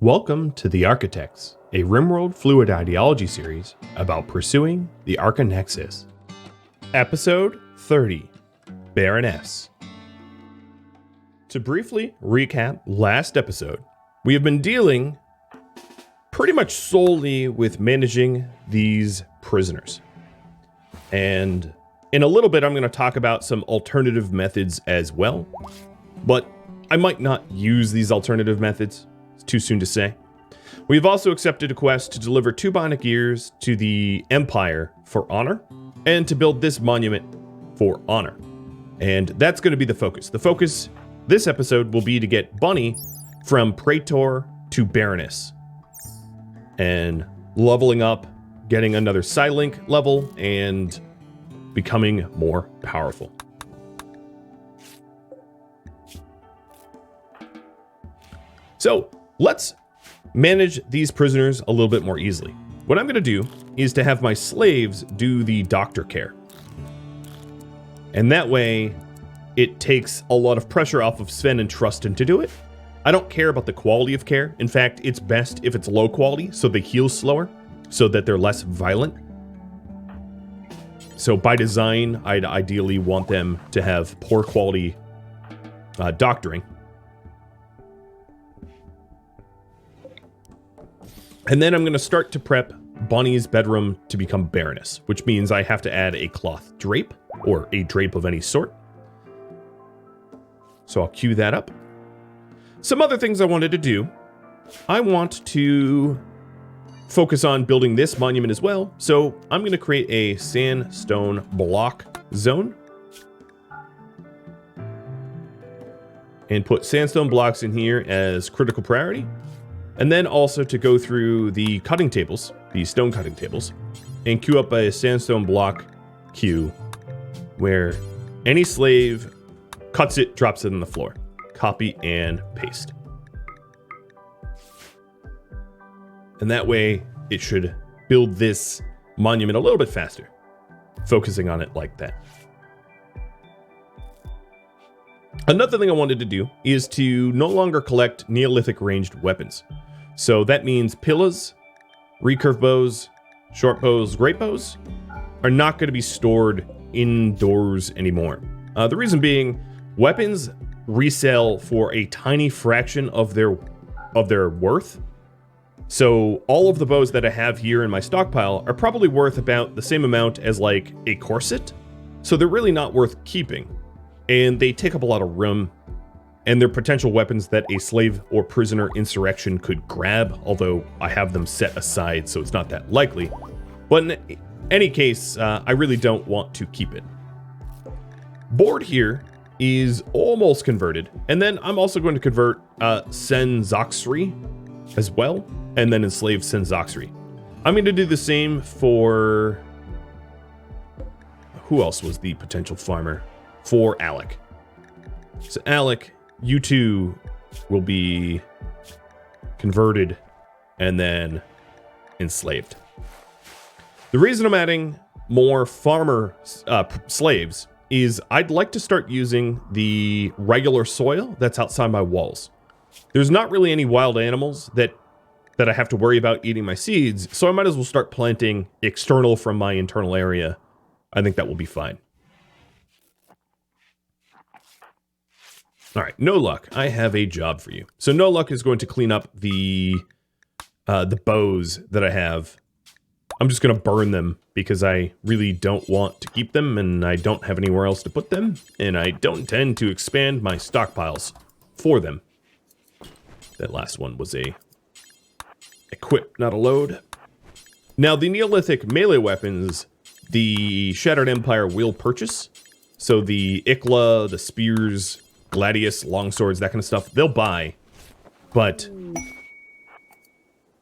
Welcome to the Archotechs, a RimWorld fluid ideology series about pursuing the Archonexus. Episode 30, Baroness. To briefly recap last episode, we have been dealing pretty much solely with managing these prisoners. And in a little bit, I'm going to talk about some alternative methods as well, but I might not use these alternative methods. Too soon to say. We've also accepted a quest to deliver 2 bionic ears to the Empire for honor, and to build this monument for honor. And that's going to be the focus. The focus this episode will be to get Bunny from Praetor to Baroness. And leveling up, getting another Psylink level, and becoming more powerful. So, let's manage these prisoners a little bit more easily. What I'm going to do is to have my slaves do the doctor care. And that way, it takes a lot of pressure off of Sven and Trustin to do it. I don't care about the quality of care. In fact, it's best if it's low quality, so they heal slower, so that they're less violent. So by design, I'd ideally want them to have poor quality doctoring. And then I'm going to start to prep Bunny's bedroom to become Baroness, which means I have to add a cloth drape, or a drape of any sort. So I'll queue that up. Some other things I wanted to do. I want to focus on building this monument as well, so I'm going to create a sandstone block zone. And put sandstone blocks in here as critical priority. And then also to go through the cutting tables, the stone cutting tables, and queue up a sandstone block queue where any slave cuts it, drops it on the floor. Copy and paste. And that way it should build this monument a little bit faster, focusing on it like that. Another thing I wanted to do is to no longer collect Neolithic ranged weapons. So that means pillars, recurve bows, short bows, great bows are not going to be stored indoors anymore. The reason being, weapons resell for a tiny fraction of their worth. So all of the bows that I have here in my stockpile are probably worth about the same amount as like a corset. So they're really not worth keeping. And they take up a lot of room. And they're potential weapons that a slave or prisoner insurrection could grab, although I have them set aside, so it's not that likely. But in any case, I really don't want to keep it. Board here is almost converted, and then I'm also going to convert Senzoxri as well, and then enslave Senzoxri. I'm going to do the same for... Who else was the potential farmer? For Alec. So Alec, you two will be converted and then enslaved. The reason I'm adding more farmer slaves is I'd like to start using the regular soil that's outside my walls. There's not really any wild animals that I have to worry about eating my seeds, so I might as well start planting external from my internal area. I think that will be fine. All right, No Luck, I have a job for you. So No Luck is going to clean up the bows that I have. I'm just going to burn them because I really don't want to keep them, and I don't have anywhere else to put them, and I don't intend to expand my stockpiles for them. That last one was a equip, not a load. Now, the Neolithic melee weapons, the Shattered Empire will purchase. So the Ikla, the spears, gladius, longswords, that kind of stuff, they'll buy, but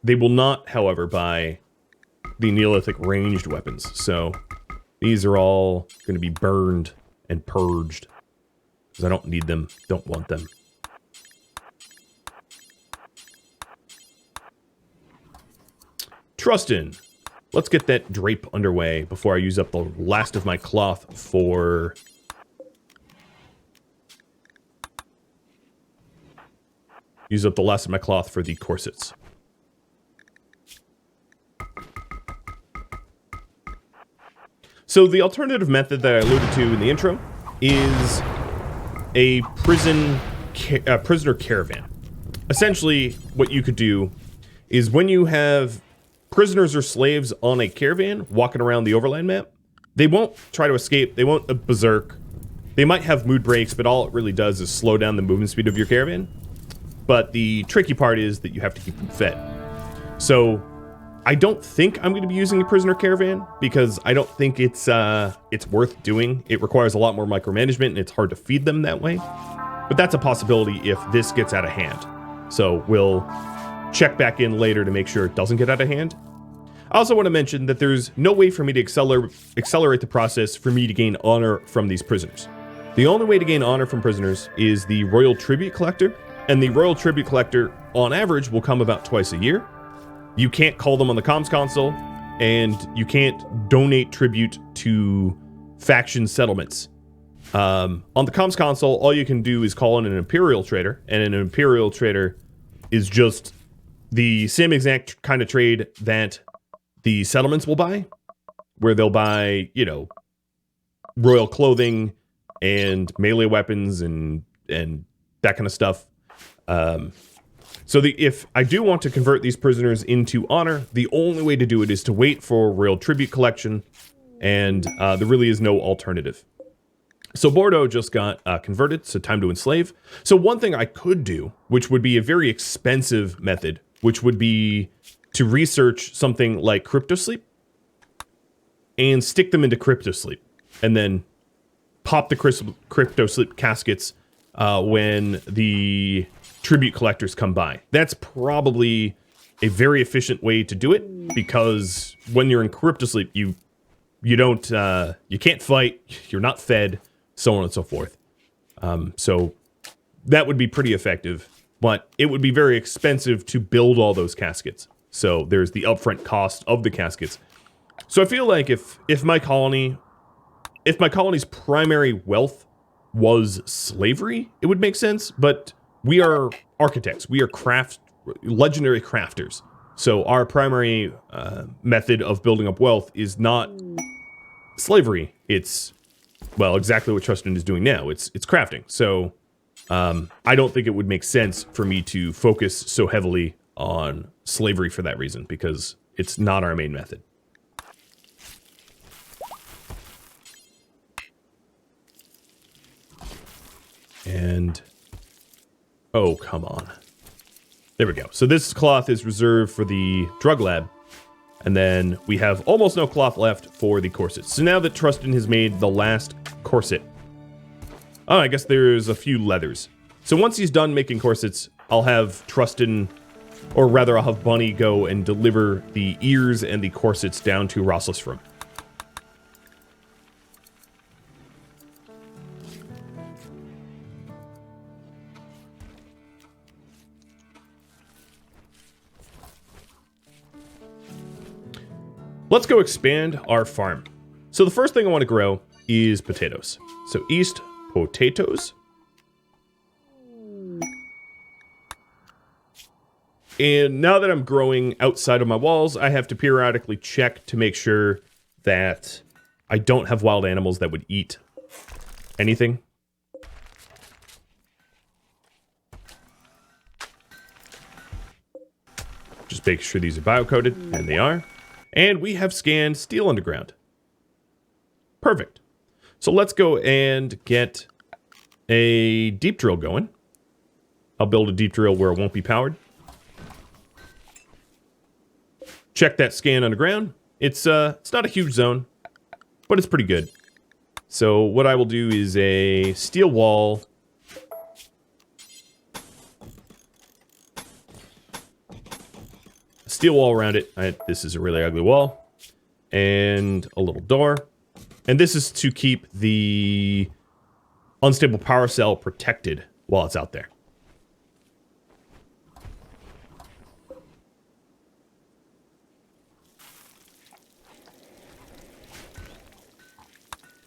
they will not, however, buy the Neolithic ranged weapons. So these are all going to be burned and purged because I don't need them, don't want them. Trustin, let's get that drape underway before I use up the last of my cloth for... use up the last of my cloth for the corsets. So the alternative method that I alluded to in the intro is a prisoner caravan. Essentially, what you could do is when you have prisoners or slaves on a caravan walking around the overland map, they won't try to escape, they won't berserk. They might have mood breaks, but all it really does is slow down the movement speed of your caravan. But the tricky part is that you have to keep them fed. So I don't think I'm going to be using a prisoner caravan because I don't think it's worth doing. It requires a lot more micromanagement and it's hard to feed them that way. But that's a possibility if this gets out of hand. So we'll check back in later to make sure it doesn't get out of hand. I also want to mention that there's no way for me to accelerate the process for me to gain honor from these prisoners. The only way to gain honor from prisoners is the Royal Tribute Collector, and the Royal Tribute Collector, on average, will come about twice a year. You can't call them on the comms console, and you can't donate tribute to faction settlements. On the comms console, all you can do is call in an Imperial Trader, and an Imperial Trader is just the same exact kind of trade that the settlements will buy, where they'll buy, you know, royal clothing and melee weapons and that kind of stuff. So if I do want to convert these prisoners into honor, the only way to do it is to wait for Royal Tribute Collection, and there really is no alternative. So Bordeaux just got converted, so time to enslave. So one thing I could do, which would be a very expensive method, which would be to research something like cryptosleep and stick them into cryptosleep, and then pop the cryptosleep caskets when the tribute collectors come by. That's probably a very efficient way to do it, because when you're in cryptosleep, you can't fight, you're not fed, so on and so forth. So that would be pretty effective, but it would be very expensive to build all those caskets. So there's the upfront cost of the caskets. So I feel like if my colony's primary wealth was slavery, it would make sense, but we are architects. We are legendary crafters. So our primary method of building up wealth is not slavery. It's, well, exactly what Trustin is doing now. It's crafting. So I don't think it would make sense for me to focus so heavily on slavery for that reason, because it's not our main method. And, oh, come on. There we go. So this cloth is reserved for the drug lab. And then we have almost no cloth left for the corsets. So now that Trustin has made the last corset. Oh, I guess there's a few leathers. So once he's done making corsets, I'll have Trustin, or rather I'll have Bunny go and deliver the ears and the corsets down to Roslysfrum. Let's go expand our farm. So the first thing I want to grow is potatoes. So east potatoes. And now that I'm growing outside of my walls, I have to periodically check to make sure that I don't have wild animals that would eat anything. Just make sure these are biocoded, and they are. And we have scanned steel underground. Perfect. So let's go and get a deep drill going. I'll build a deep drill where it won't be powered. Check that scan underground. It's not a huge zone, but it's pretty good. So what I will do is a steel wall. Steel wall around it. This is a really ugly wall. And a little door. And this is to keep the unstable power cell protected while it's out there.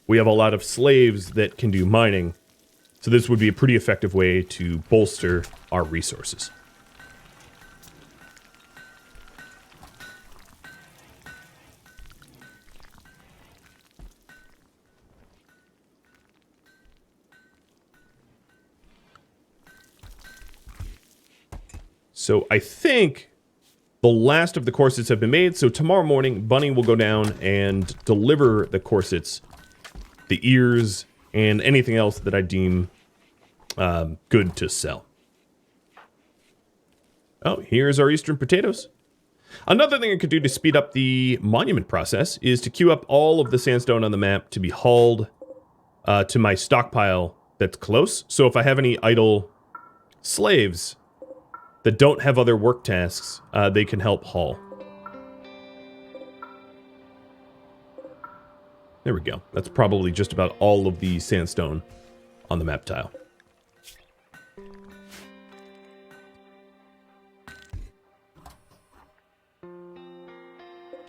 We have a lot of slaves that can do mining. So this would be a pretty effective way to bolster our resources. So I think the last of the corsets have been made. So tomorrow morning, Bunny will go down and deliver the corsets, the ears, and anything else that I deem good to sell. Oh, here's our Eastern potatoes. Another thing I could do to speed up the monument process is to queue up all of the sandstone on the map to be hauled to my stockpile that's close. So if I have any idle slaves that don't have other work tasks, they can help haul. There we go. That's probably just about all of the sandstone on the map tile.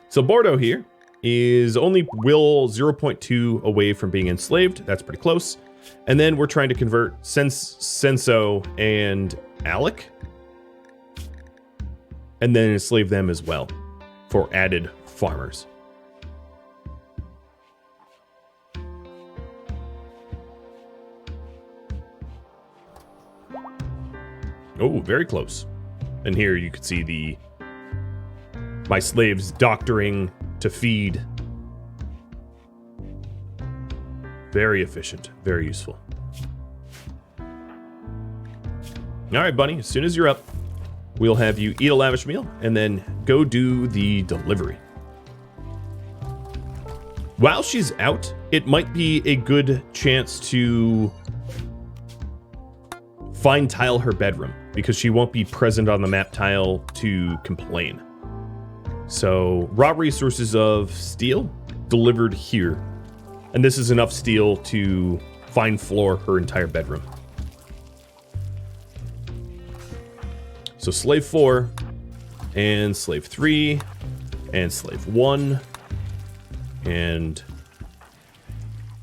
So Bordeaux here is only will 0.2 away from being enslaved. That's pretty close. And then we're trying to convert Senso and Alec, and then enslave them as well for added farmers. Oh, very close. And here you can see my slaves doctoring to feed. Very efficient, very useful. All right, Bunny, as soon as you're up, we'll have you eat a lavish meal and then go do the delivery. While she's out, it might be a good chance to find tile her bedroom, because she won't be present on the map tile to complain. So raw resources of steel delivered here. And this is enough steel to fine floor her entire bedroom. So slave 4 and slave 3 and slave 1 and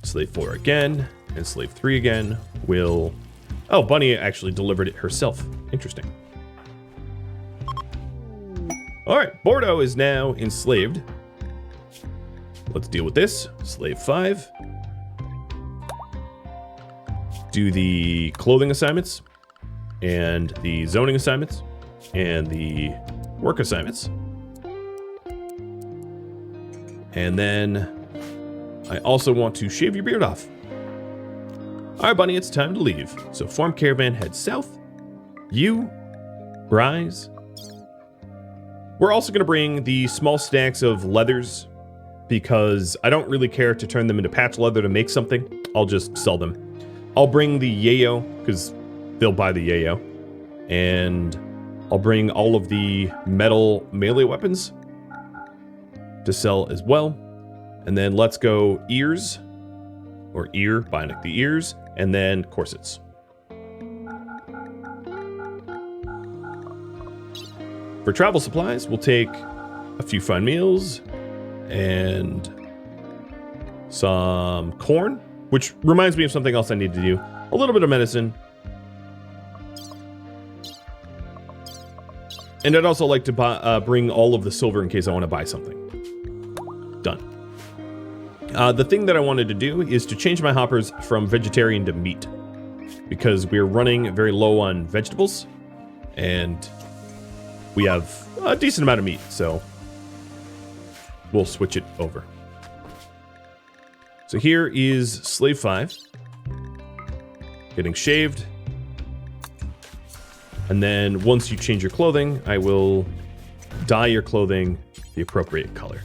slave 4 again and slave 3 again will... Oh, Bunny actually delivered it herself. Interesting. All right, Bordeaux is now enslaved. Let's deal with this. Slave 5. Do the clothing assignments and the zoning assignments and the work assignments. And then I also want to shave your beard off. All right, Bunny, it's time to leave. So farm caravan heads south. You, Bryce. We're also going to bring the small stacks of leathers because I don't really care to turn them into patch leather to make something. I'll just sell them. I'll bring the yayo because they'll buy the yayo. And I'll bring all of the metal melee weapons to sell as well. And then let's go ears, or ear, bionic the ears, and then corsets. For travel supplies, we'll take a few fine meals and some corn, which reminds me of something else I need to do. A little bit of medicine. And I'd also like to bring all of the silver in case I want to buy something. Done. The thing that I wanted to do is to change my hoppers from vegetarian to meat, because we're running very low on vegetables and we have a decent amount of meat, so we'll switch it over. So here is slave 5 getting shaved. And then once you change your clothing, I will dye your clothing the appropriate color.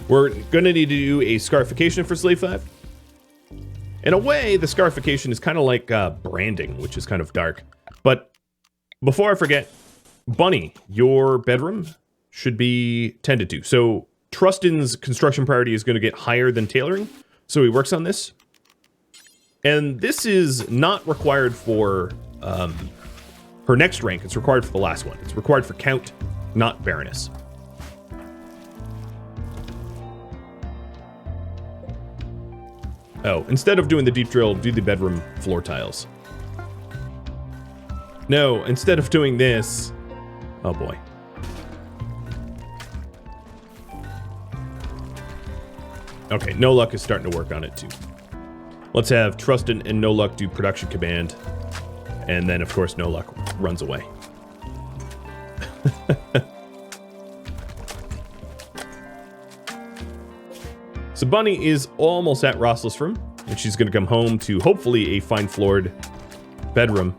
We're going to need to do a scarification for slave 5. In a way, the scarification is kind of like branding, which is kind of dark. But before I forget, Bunny, your bedroom should be tended to. So Trustin's construction priority is going to get higher than tailoring, so he works on this. And this is not required for her next rank. It's required for the last one. It's required for Count, not Baroness. Oh, instead of doing the deep drill, do the bedroom floor tiles. No, instead of doing this... Oh boy. Okay, No Luck is starting to work on it too. Let's have Trustin and No Luck do production command. And then, of course, No Luck runs away. So Bunny is almost at Rossless Room, and she's going to come home to hopefully a fine floored bedroom.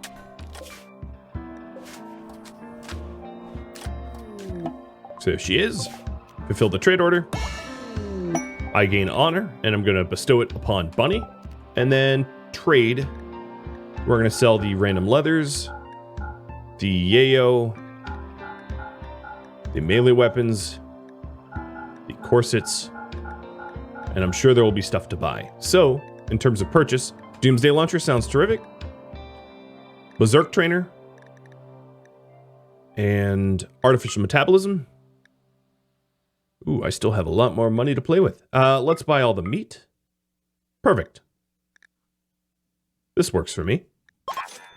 So she is. Fulfill the trade order. I gain honor, and I'm going to bestow it upon Bunny. And then trade. We're going to sell the random leathers, the yayo, the melee weapons, the corsets, and I'm sure there will be stuff to buy. So, in terms of purchase, Doomsday Launcher sounds terrific. Berserk Trainer. And Artificial Metabolism. Ooh, I still have a lot more money to play with. Let's buy all the meat. Perfect. This works for me.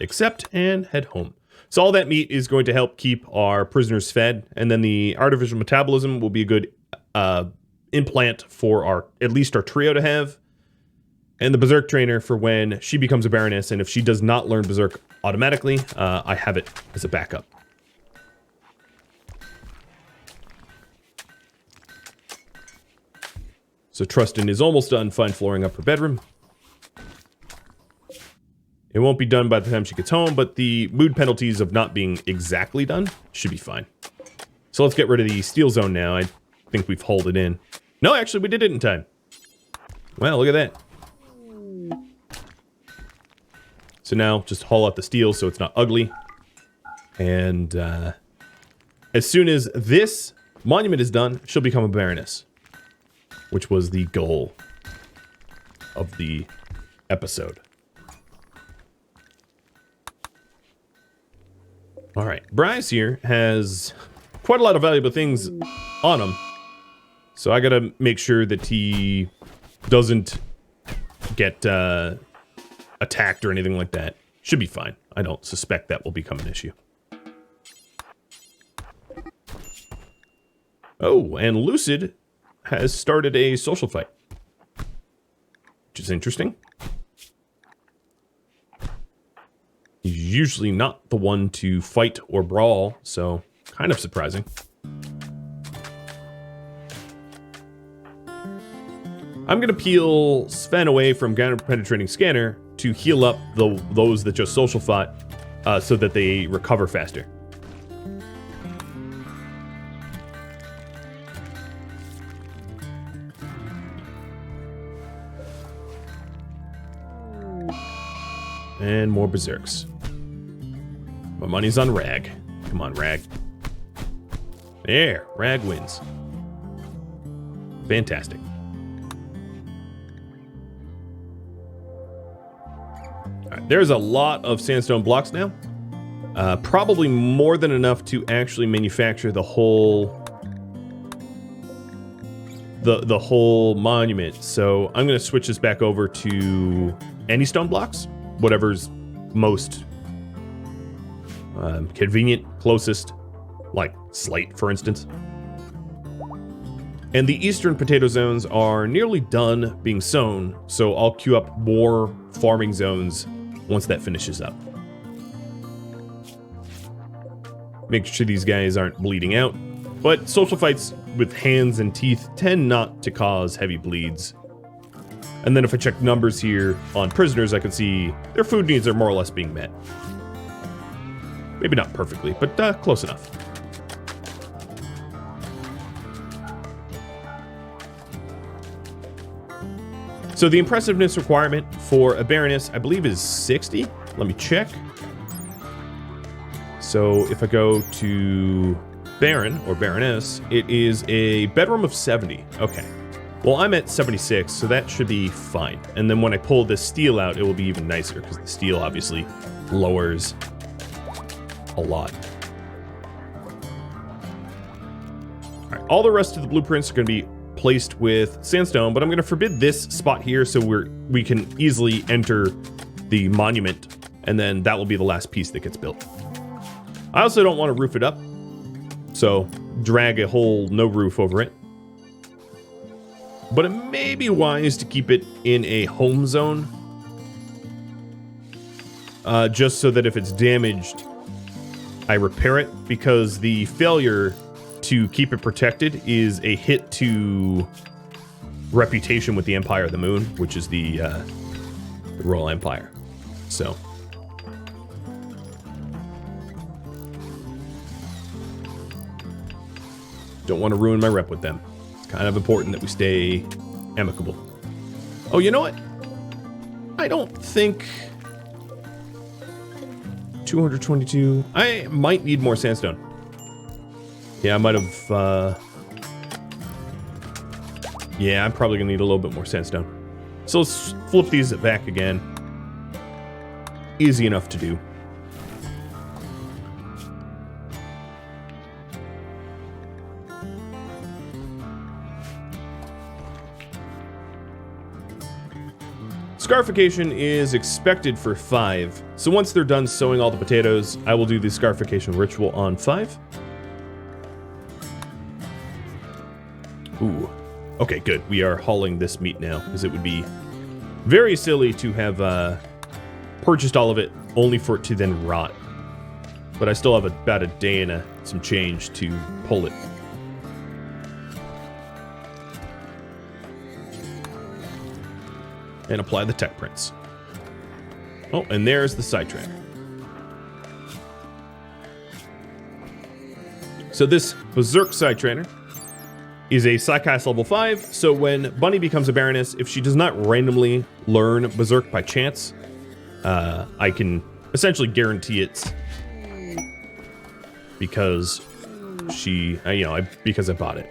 Accept and head home. So all that meat is going to help keep our prisoners fed, and then the Artificial Metabolism will be a good implant for at least our trio to have, and the Berserk Trainer for when she becomes a Baroness, and if she does not learn Berserk automatically, I have it as a backup. So Trustin is almost done fine flooring up her bedroom. It won't be done by the time she gets home, but the mood penalties of not being exactly done should be fine. So let's get rid of the steel zone now. I think we've hauled it in. No, actually, we did it in time. Well, look at that. So now, just haul out the steel so it's not ugly. And as soon as this monument is done, she'll become a Baroness. Which was the goal of the episode. Alright, Bryce here has quite a lot of valuable things on him. So I gotta make sure that he doesn't get attacked or anything like that. Should be fine. I don't suspect that will become an issue. Oh, and Lucid has started a social fight. Which is interesting. He's usually not the one to fight or brawl, so kind of surprising. I'm gonna peel Sven away from Penetrating Scanner to heal up those that just social fought, so that they recover faster. And more berserks. My money's on Rag. Come on, Rag. There, Rag wins. Fantastic. All right, there's a lot of sandstone blocks now. Probably more than enough to actually manufacture the whole the whole monument. So I'm going to switch this back over to any stone blocks, whatever's most convenient, closest, like slate, for instance. And the eastern potato zones are nearly done being sown, so I'll queue up more farming zones once that finishes up. Make sure these guys aren't bleeding out, but social fights with hands and teeth tend not to cause heavy bleeds. And then if I check numbers here on prisoners, I can see their food needs are more or less being met. Maybe not perfectly, but close enough. So the impressiveness requirement for a Baroness, I believe, is 60. Let me check. So if I go to Baron or Baroness, it is a bedroom of 70. Okay. Well, I'm at 76, so that should be fine. And then when I pull this steel out, it will be even nicer, because the steel obviously lowers a lot. All right, all the rest of the blueprints are going to be placed with sandstone, but I'm going to forbid this spot here so we can easily enter the monument, and then that will be the last piece that gets built. I also don't want to roof it up, so drag a whole no roof over it. But it may be wise to keep it in a home zone, just so that if it's damaged, I repair it, because the failure to keep it protected is a hit to reputation with the Empire of the Moon, which is the Royal Empire. So don't want to ruin my rep with them. It's kind of important that we stay amicable. Oh, you know what? I don't think 222. I might need more sandstone. Yeah, I might have, yeah, I'm probably gonna need a little bit more sandstone. So let's flip these back again. Easy enough to do. Scarification is expected for 5. So once they're done sowing all the potatoes, I will do the scarification ritual on 5. Ooh. Okay, good. We are hauling this meat now, because it would be very silly to have purchased all of it only for it to then rot. But I still have about a day and some change to pull it. And apply the tech prints. Oh, and there's the sidetrack. So this Berserk Sidetrainer is a Psycast level 5, so when Bunny becomes a Baroness, if she does not randomly learn Berserk by chance, I can essentially guarantee it because because I bought it.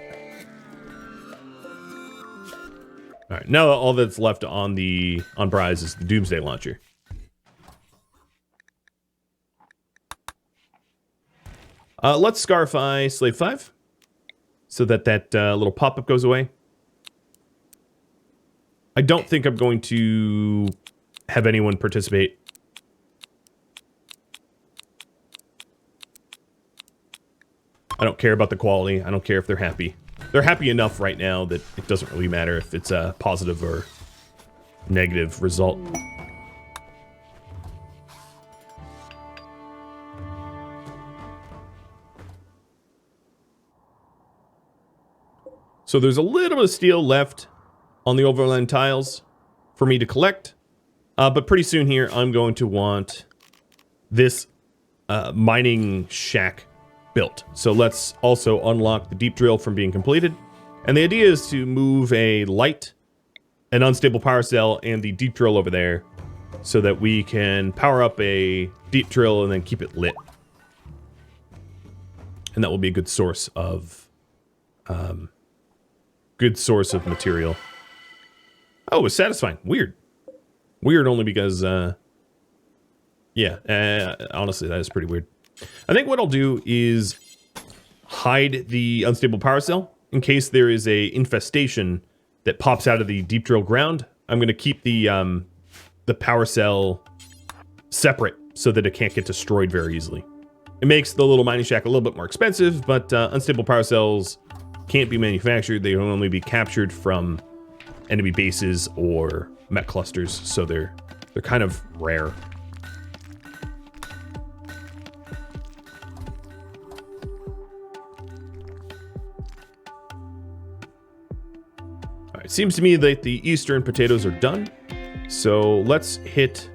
All right, now all that's left on Bryze is the Doomsday Launcher. Let's Scarify Slave 5 so that little pop-up goes away. I don't think I'm going to have anyone participate. I don't care about the quality. I don't care if they're happy. They're happy enough right now that it doesn't really matter if it's a positive or negative result. So there's a little bit of steel left on the overland tiles for me to collect. But pretty soon here, I'm going to want this mining shack built. So let's also unlock the deep drill from being completed. And the idea is to move a light, an unstable power cell, and the deep drill over there so that we can power up a deep drill and then keep it lit. And that will be a good source of material. Oh, it was satisfying. Weird. Weird only because, yeah, honestly, that is pretty weird. I think what I'll do is hide the unstable power cell in case there is a infestation that pops out of the deep drill ground. I'm going to keep the power cell separate so that it can't get destroyed very easily. It makes the little mining shack a little bit more expensive, but unstable power cells can't be manufactured. They can only be captured from enemy bases or mech clusters, so they're kind of rare. It seems to me that the eastern potatoes are done, so let's hit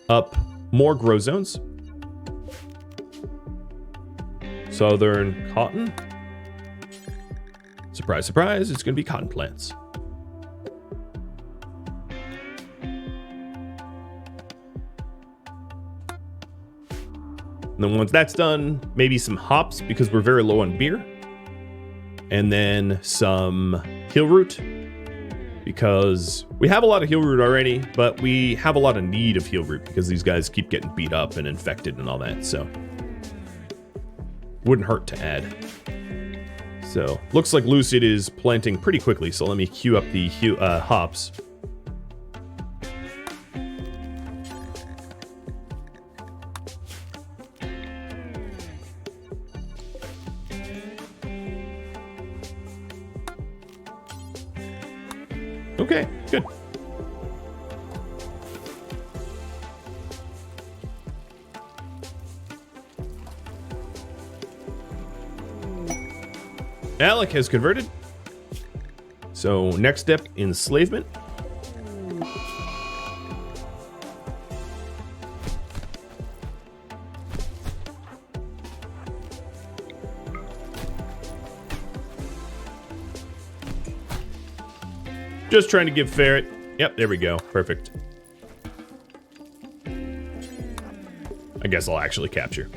up more grow zones. Southern cotton. Surprise, surprise, it's going to be cotton plants. And then once that's done, maybe some hops because we're very low on beer. And then some heel root, because we have a lot of heel root already, but we have a lot of need of heel root because these guys keep getting beat up and infected and all that. So wouldn't hurt to add. So, looks like Lucid is planting pretty quickly, so let me queue up the hops. Okay, good. Alec has converted. So next step, enslavement. Just trying to give Ferret. Yep, there we go. Perfect. I guess I'll actually capture.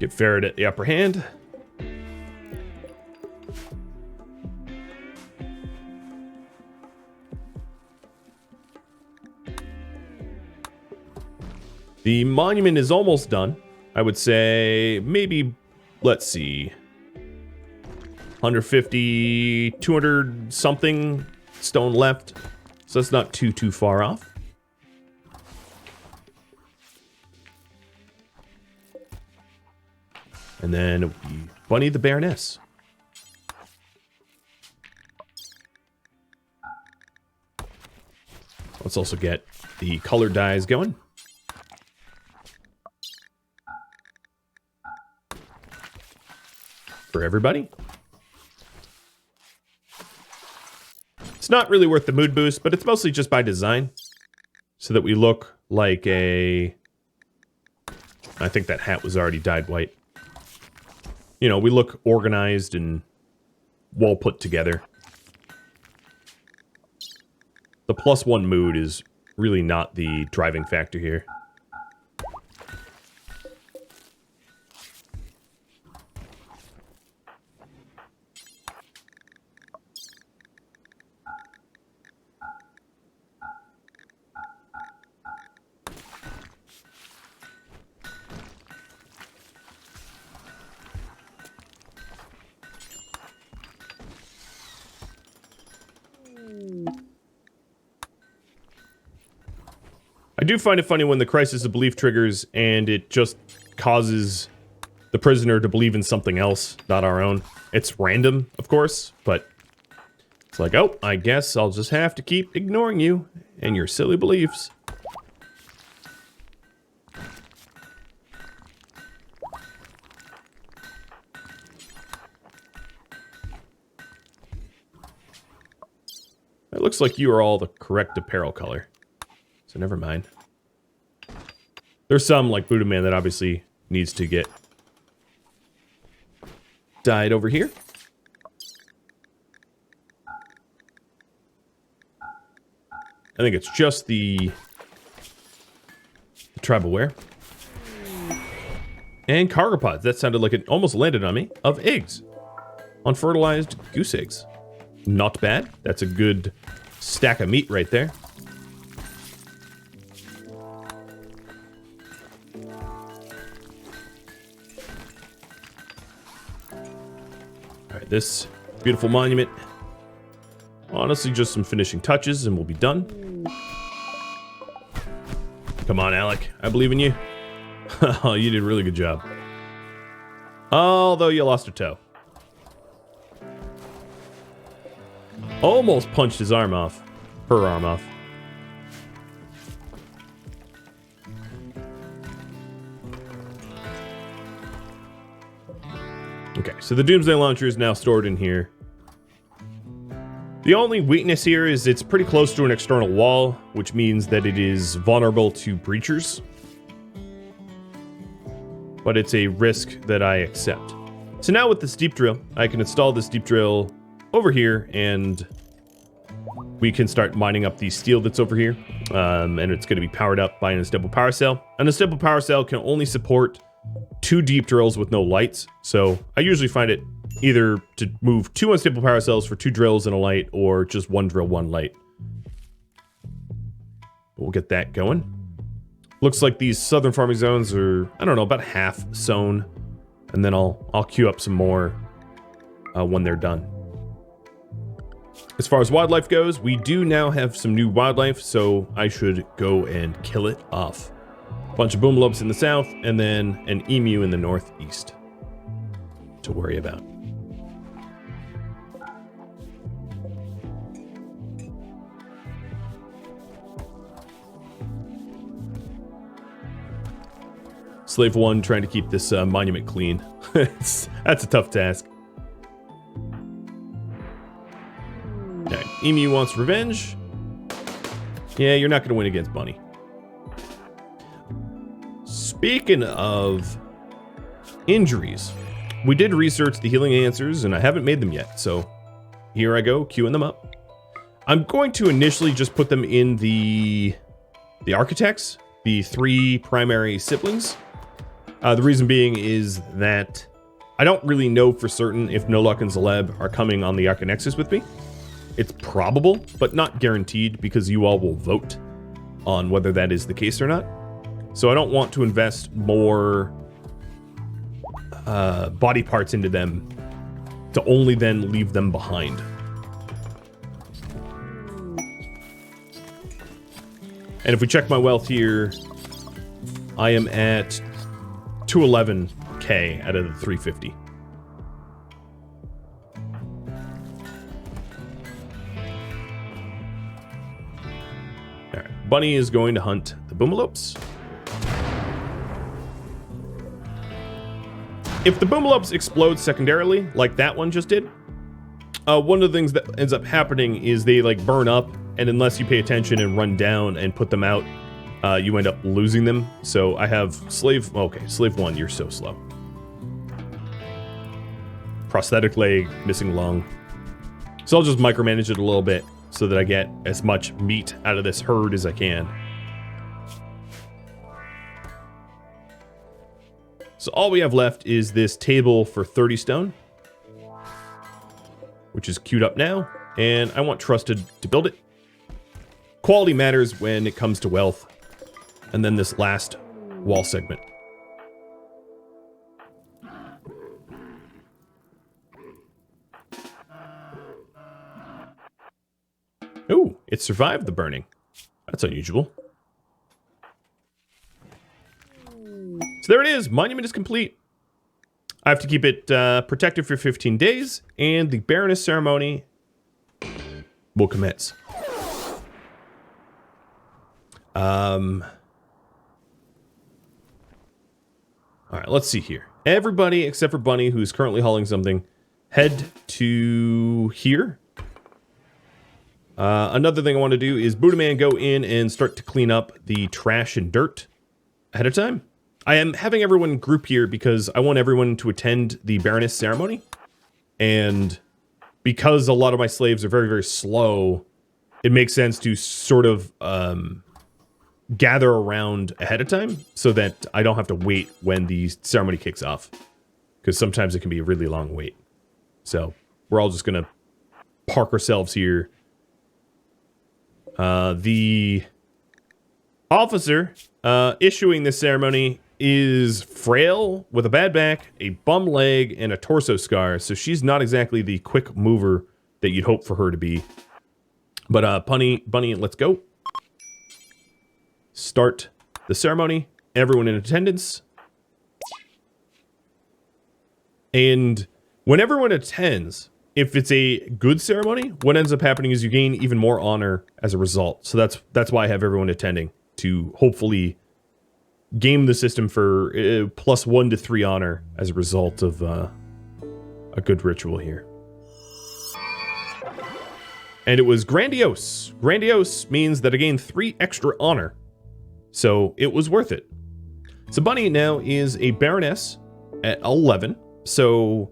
Get Ferret at the upper hand. The monument is almost done. I would say maybe, let's see, 150, 200 something stone left. So that's not too far off. And then we bunny the Baroness. Let's also get the colored dyes going. For everybody. It's not really worth the mood boost, but it's mostly just by design. So that we look like a... I think that hat was already dyed white. You know, we look organized and well put together. The +1 mood is really not the driving factor here. I do find it funny when the crisis of belief triggers and it just causes the prisoner to believe in something else, not our own. It's random, of course, but it's like, oh, I guess I'll just have to keep ignoring you and your silly beliefs. It looks like you are all the correct apparel color. So never mind. There's some, like Buddha Man, that obviously needs to get dyed over here. I think it's just the tribal wear. And cargo pods. That sounded like it almost landed on me. Of eggs. Unfertilized goose eggs. Not bad. That's a good stack of meat right there. Alright, this beautiful monument. Honestly, just some finishing touches and we'll be done. Come on, Alec. I believe in you. Oh, you did a really good job. Although you lost a toe. Almost punched his arm off. Her arm off. Okay, so the Doomsday Launcher is now stored in here. The only weakness here is it's pretty close to an external wall, which means that it is vulnerable to breachers. But it's a risk that I accept. So now with this deep drill, I can install this deep drill over here, and we can start mining up the steel that's over here. And it's going to be powered up by an unstable power cell. An unstable power cell can only support 2 deep drills with no lights. So I usually find it either to move 2 unstable power cells for 2 drills and a light, or just 1 drill, 1 light. We'll get that going. Looks like these southern farming zones are, I don't know, about half sown. And then I'll queue up some more when they're done. As far as wildlife goes, we do now have some new wildlife, so I should go and kill it off. A bunch of boomalopes in the south, and then an emu in the northeast to worry about. Slave 1 trying to keep this monument clean. That's a tough task. Okay, Emu wants revenge. Yeah, you're not going to win against Bunny. Speaking of injuries, we did research the healing answers, and I haven't made them yet, so here I go, queuing them up. I'm going to initially just put them in the Archotechs, the 3 primary siblings. The reason being is that I don't really know for certain if No Luck and Zaleb are coming on the Archonexus with me. It's probable, but not guaranteed, because you all will vote on whether that is the case or not. So I don't want to invest more body parts into them to only then leave them behind. And if we check my wealth here, I am at 211k out of the 350. All right, Bunny is going to hunt the boomalopes. If the boomalopes explode secondarily, like that one just did, one of the things that ends up happening is they like burn up, and unless you pay attention and run down and put them out, you end up losing them. So I have slave... Okay, slave 1, you're so slow. Prosthetic leg, missing lung. So I'll just micromanage it a little bit so that I get as much meat out of this herd as I can. So all we have left is this table for 30 stone, which is queued up now, and I want Trusted to build it. Quality matters when it comes to wealth. And then this last wall segment. Ooh, it survived the burning. That's unusual. So there it is. Monument is complete. I have to keep it protected for 15 days, and the Baroness ceremony will commence. All right, let's see here. Everybody except for Bunny, who's currently hauling something, head to here. Another thing I want to do is Buddha Man go in and start to clean up the trash and dirt ahead of time. I am having everyone group here because I want everyone to attend the Baroness ceremony. And because a lot of my slaves are very, very slow, it makes sense to sort of gather around ahead of time so that I don't have to wait when the ceremony kicks off, because sometimes it can be a really long wait. So we're all just gonna park ourselves here. The officer issuing this ceremony is frail with a bad back, a bum leg, and a torso scar, so she's not exactly the quick mover that you'd hope for her to be. But Bunny, let's go. Start the ceremony. Everyone in attendance. And when everyone attends, if it's a good ceremony, what ends up happening is you gain even more honor as a result. So that's why I have everyone attending, to hopefully game the system for +1 to 3 honor as a result of a good ritual here. And it was grandiose. Grandiose means that I gained 3 extra honor. So it was worth it. So Bunny now is a Baroness at 11. So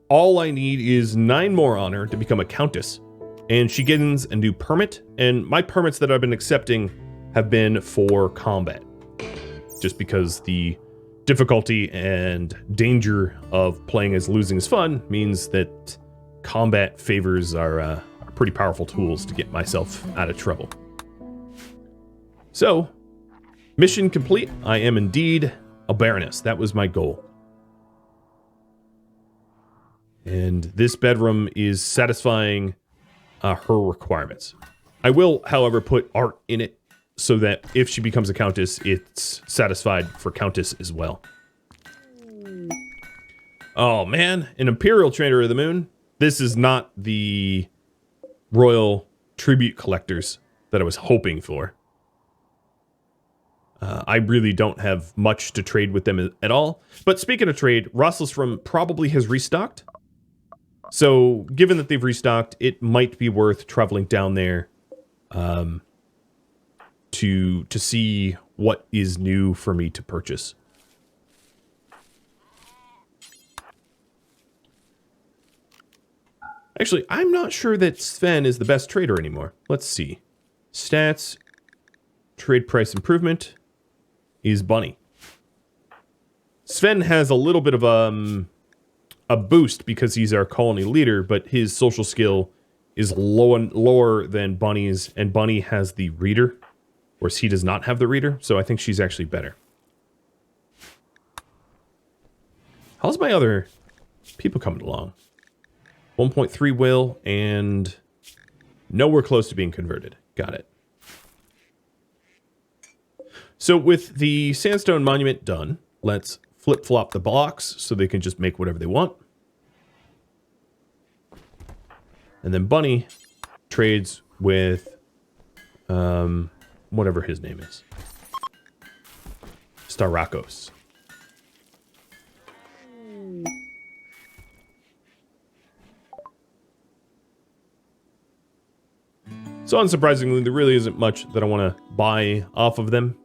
all I need is 9 more honor to become a Countess. And she gains a new permit. And my permits that I've been accepting have been for combat. Just because the difficulty and danger of playing as losing is fun means that combat favors are pretty powerful tools to get myself out of trouble. So, Mission complete. I am indeed a Baroness. That was my goal. And this bedroom is satisfying her requirements. I will, however, put art in it so that if she becomes a countess, it's satisfied for countess as well. Oh man, an Imperial Trader of the Moon. This is not the royal tribute collectors that I was hoping for. I really don't have much to trade with them at all. But speaking of trade, Roslesfram probably has restocked. So given that they've restocked, it might be worth traveling down there to see what is new for me to purchase. Actually, I'm not sure that Sven is the best trader anymore. Let's see. Stats, trade price improvement is Bunny. Sven has a little bit of a boost because he's our colony leader, but his social skill is lower than Bunny's, and Bunny has the reader, whereas he does not have the reader, so I think she's actually better. How's my other people coming along? 1.3 will, and nowhere close to being converted. Got it. So with the sandstone monument done, let's flip-flop the blocks so they can just make whatever they want. And then Bunny trades with whatever his name is. Starakos. So unsurprisingly, there really isn't much that I want to buy off of them.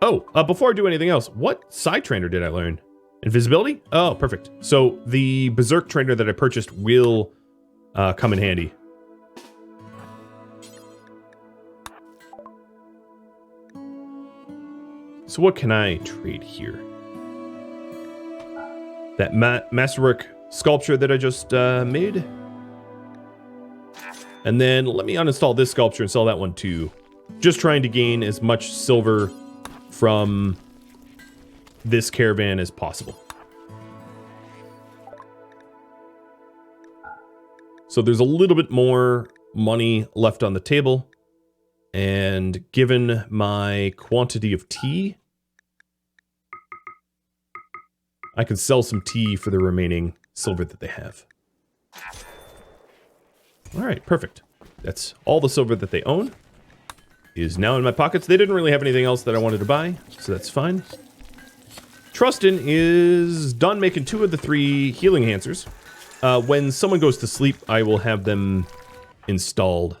Oh, before I do anything else, what side trainer did I learn? Invisibility? Oh, perfect. So the Berserk trainer that I purchased will come in handy. So what can I trade here? That masterwork sculpture that I just made. And then let me uninstall this sculpture and sell that one too. Just trying to gain as much silver from this caravan as possible. So there's a little bit more money left on the table. And given my quantity of tea, I can sell some tea for the remaining silver that they have. All right, perfect. That's all the silver that they own is now in my pockets. They didn't really have anything else that I wanted to buy, so that's fine. Trustin is done making 2 of the 3 healing enhancers. When someone goes to sleep, I will have them installed.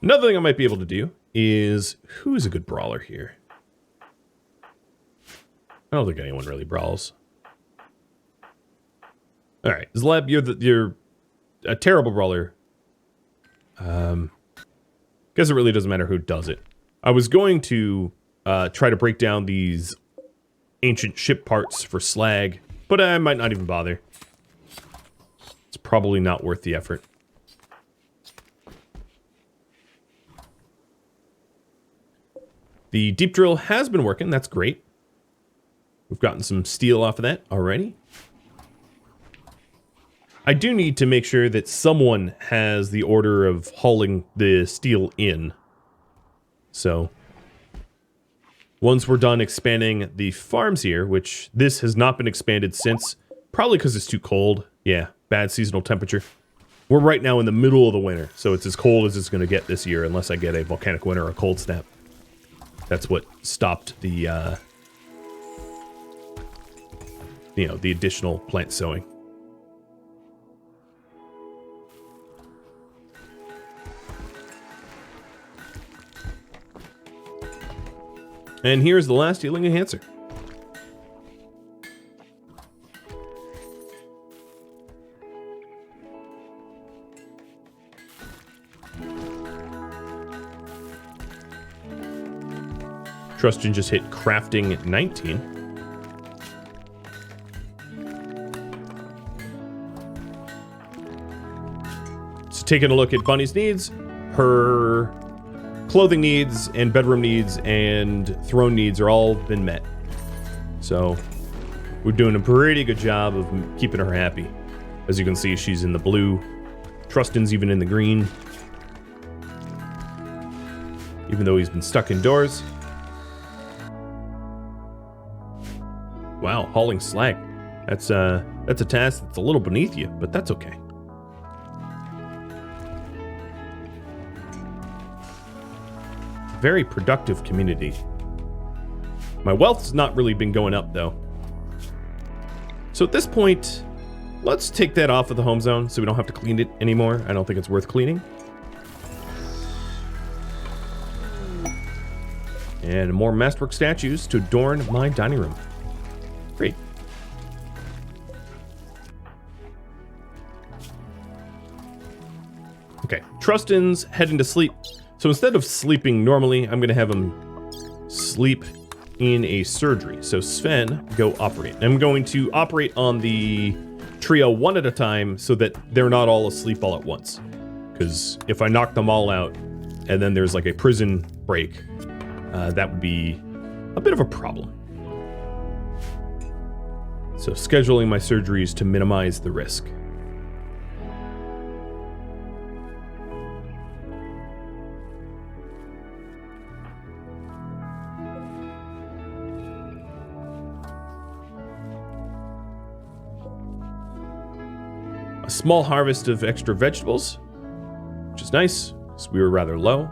Another thing I might be able to do is, who's a good brawler here? I don't think anyone really brawls. All right, Zleb, you're a terrible brawler. Guess it really doesn't matter who does it. I was going to try to break down these ancient ship parts for slag, but I might not even bother. It's probably not worth the effort. The deep drill has been working. That's great. We've gotten some steel off of that already. I do need to make sure that someone has the order of hauling the steel in. So, once we're done expanding the farms here, which this has not been expanded since, probably because it's too cold. Yeah, bad seasonal temperature. We're right now in the middle of the winter, so it's as cold as it's going to get this year, unless I get a volcanic winter or a cold snap. That's what stopped the, the additional plant sowing. And here's the last healing enhancer. Trustin just hit crafting 19. taking a look at Bunny's needs, her clothing needs and bedroom needs and throne needs are all been met. So we're doing a pretty good job of keeping her happy. As you can see, she's in the blue. Trustin's even in the green. Even though he's been stuck indoors. Wow, hauling slag. That's a task that's a little beneath you, but that's okay. Very productive community. My wealth's not really been going up though. So at this point, let's take that off of the home zone so we don't have to clean it anymore. I don't think it's worth cleaning. And more masterwork statues to adorn my dining room. Great. Okay, Trustin's heading to sleep. So instead of sleeping normally, I'm gonna have him sleep in a surgery. So Sven, go operate. I'm going to operate on the trio one at a time so that they're not all asleep all at once. Because if I knock them all out and then there's like a prison break, that would be a bit of a problem. So scheduling my surgeries to minimize the risk. A small harvest of extra vegetables, which is nice, because we were rather low.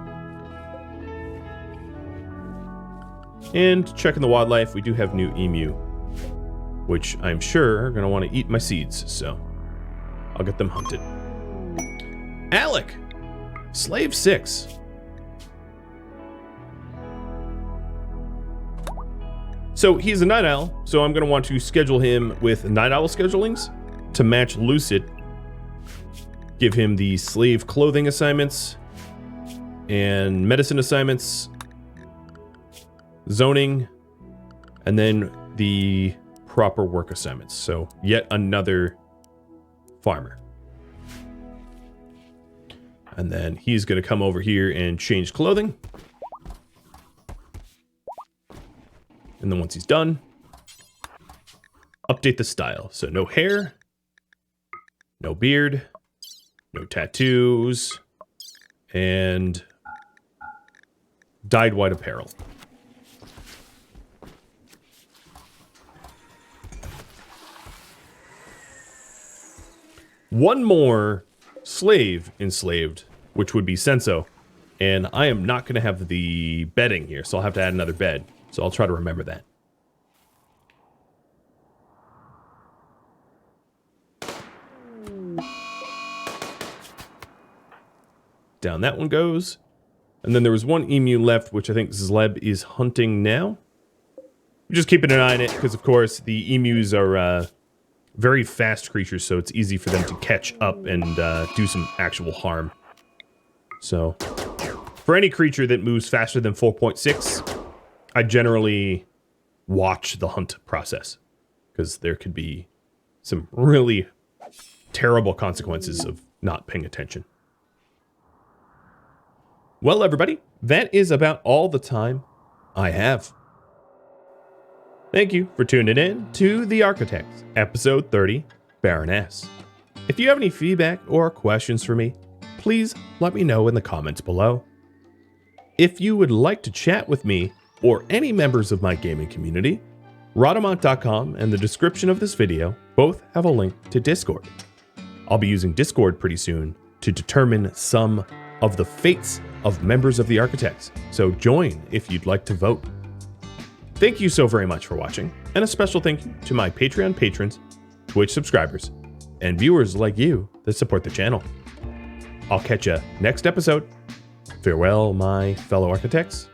And checking the wildlife, we do have new emu, which I'm sure are going to want to eat my seeds, so I'll get them hunted. Alec! Slave 6. So he's a night owl, so I'm going to want to schedule him with night owl schedulings to match Lucid. Give him the slave clothing assignments and medicine assignments, zoning, and then the proper work assignments. So yet another farmer. And then he's going to come over here and change clothing. And then once he's done, update the style. So no hair, no beard, no tattoos, and dyed white apparel. One more slave enslaved, which would be Senso, and I am not going to have the bedding here, so I'll have to add another bed. So I'll try to remember that. Down that one goes. And then there was one emu left, which I think Zleb is hunting now. Just keeping an eye on it, because of course the emus are very fast creatures, so it's easy for them to catch up and do some actual harm. So, for any creature that moves faster than 4.6, I generally watch the hunt process, because there could be some really terrible consequences of not paying attention. Well, everybody, that is about all the time I have. Thank you for tuning in to the Archotechs, episode 30, Baroness. If you have any feedback or questions for me, please let me know in the comments below. If you would like to chat with me or any members of my gaming community, Rhadamant.com and the description of this video both have a link to Discord. I'll be using Discord pretty soon to determine some of the fates of members of the Archotechs, so join if you'd like to vote. Thank you so very much for watching, and a special thank you to my Patreon patrons, Twitch subscribers, and viewers like you that support the channel. I'll catch ya next episode. Farewell, my fellow Archotechs.